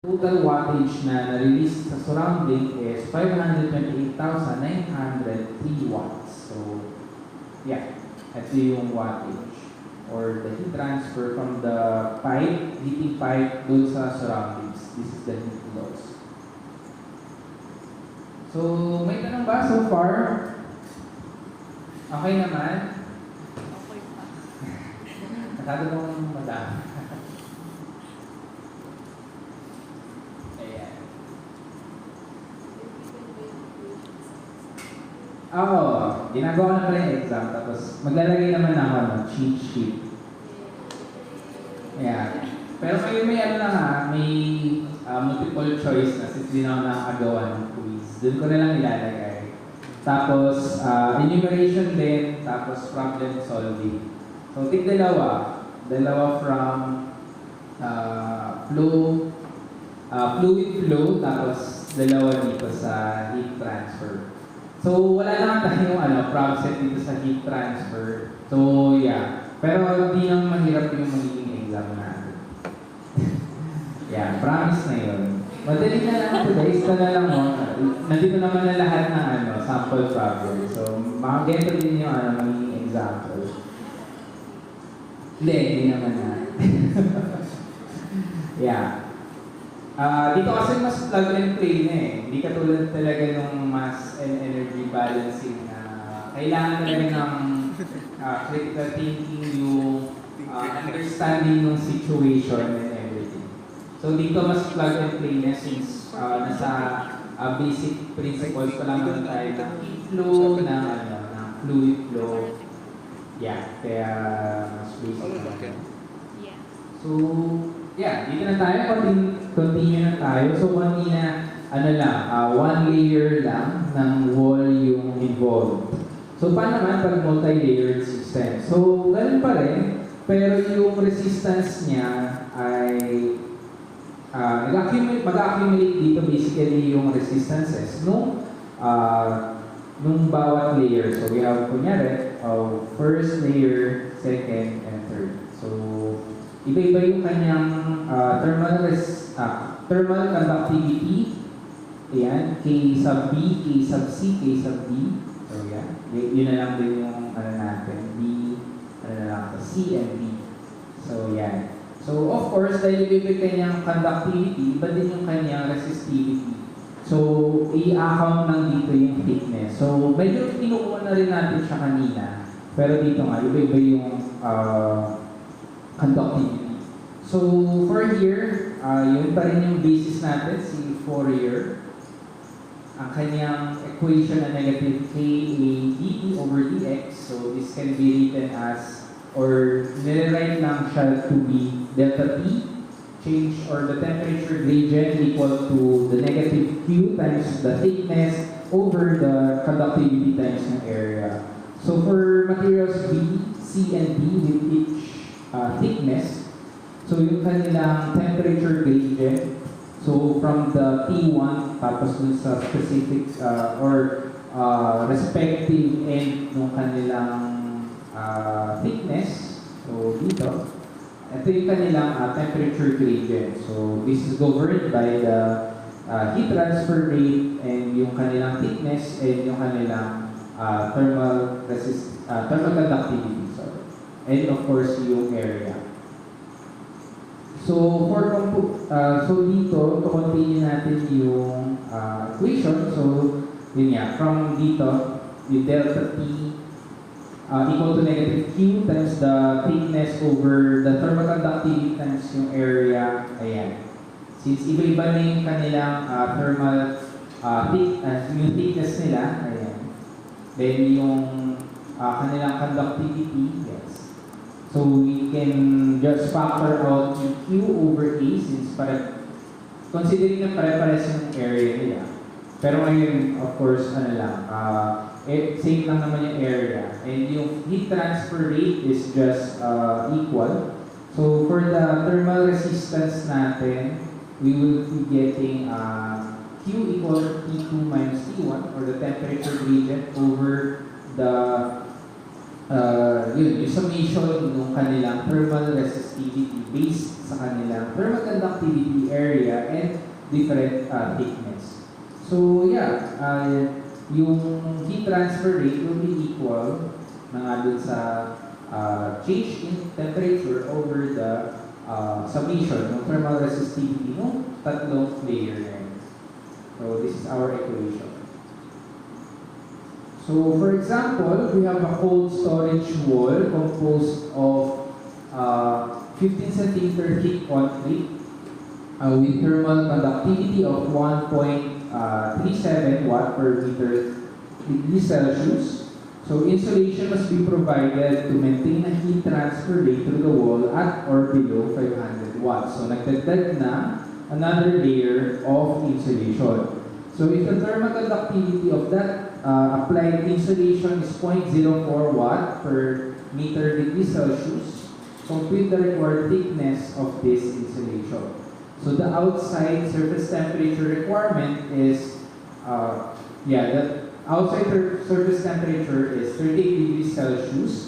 Total wattage na na-release sa surrounding is 528,903 watts. So, yeah, ito yung wattage or the heat transfer from the pipe, heating pipe, dun sa surroundings. This is the heat loss. So, may tanong ba so far? Okay naman? Okay pa. Nakatanong madami. Ayan. Oo, ginagawa na pala yung exam. Tapos, maglalagay naman ako ng cheat sheet. Yeah. Pero kayo may ano na nga, may multiple choice na since di na ako nakakagawa ng quiz. Doon ko na lang ilalagay. Tapos, enumeration din, tapos problem solving. So, tig-dalawa. Dalawa from fluid flow, tapos dalawa dito sa heat transfer. So, wala naman tayong problem set dito sa heat transfer. So, yeah. Pero hindi nang mahirap yung magiging exam natin. Yeah, promise na yun. Madali na lang ito guys, ito na lang mo. Nandito naman na lahat ng sample problem. So, makageto din yung magiging example. Hindi naman na. Yeah. Dito kasi mas plug and play na eh. Hindi katulad talaga nung mass and energy balancing na kailangan talaga ng critical thinking, yung understanding ng situation and everything. So dito mas plug and play na since nasa basic principles pa lang naman tayo ng heat flow, ng fluid flow. Yeah, kaya mas basic na. Yeah. So, yeah, dito na tayo, continue na tayo. So, kanina, one layer lang ng wall yung involved. So, paano naman pag multi-layered system? So, ganun pa rin, pero yung resistance niya ay mag-accumulate dito basically yung resistances nung bawat layer. So, we have, kunyari, first layer, second, and third. So, iba-iba yung kanyang thermal conductivity. Ayan, K sub B, K sub C, K sub D. So, yan. Yun na lang din yung natin. B, C and D. So, yan. So, of course, dahil iba kanyang conductivity, iba din yung kanyang resistivity. So, i-account lang dito yung thickness. So, medyo kinukuha na rin natin siya kanina. Pero dito nga, iba-iba yung conductivity. So, for here, yun pa rin yung basis natin, si Fourier. Ang kanyang equation na negative KA dt over dx. So, this can be written as, or nire-write lang siya to be delta T change or the temperature gradient equal to the negative Q times the thickness over the conductivity times yung area. So, for materials B, C, and D with each thickness, so yung kanilang temperature gradient, so from the T1 tapos dun sa specific or respective end ng kanilang thickness, so dito, ito yung kanilang temperature gradient. So this is governed by the heat transfer rate and yung kanilang thickness and yung kanilang thermal conductivity. And of course, yung area. So, so dito, to continue natin yung equation. So, yun nga, from dito, yung delta T equal to negative Q times the thickness over the thermal conductivity times yung area. Ayan. Since iba-iba na yung kanilang thermal yung thickness nila, ayan. Then yung kanilang conductivity, yes. So we can just factor out yung Q over A since considering na pare-pares yung area nila. Pero ngayon, of course, same lang naman yung area. And yung heat transfer rate is just equal. So for the thermal resistance natin, we will be getting Q equal to T2 minus T1 or the temperature gradient over the yun, yung summation ng kanilang thermal resistivity based sa kanilang thermal conductivity area and different thickness. So yeah, yung heat transfer rate will be equal na nga dun sa change in temperature over the summation ng thermal resistivity ng tatlong layer na yun. So this is our equation. So for example, we have a cold storage wall composed of 15 centimeter thick concrete with thermal conductivity of 1.37 watt per meter degree Celsius. So insulation must be provided to maintain a heat transfer rate through the wall at or below 500 watts. So nagdagdag na another layer of insulation. So if the thermal conductivity of that applied insulation is 0.04 watt per meter degree Celsius, compute the required thickness of this insulation. So the outside surface temperature requirement is, the outside surface temperature is 38 degrees Celsius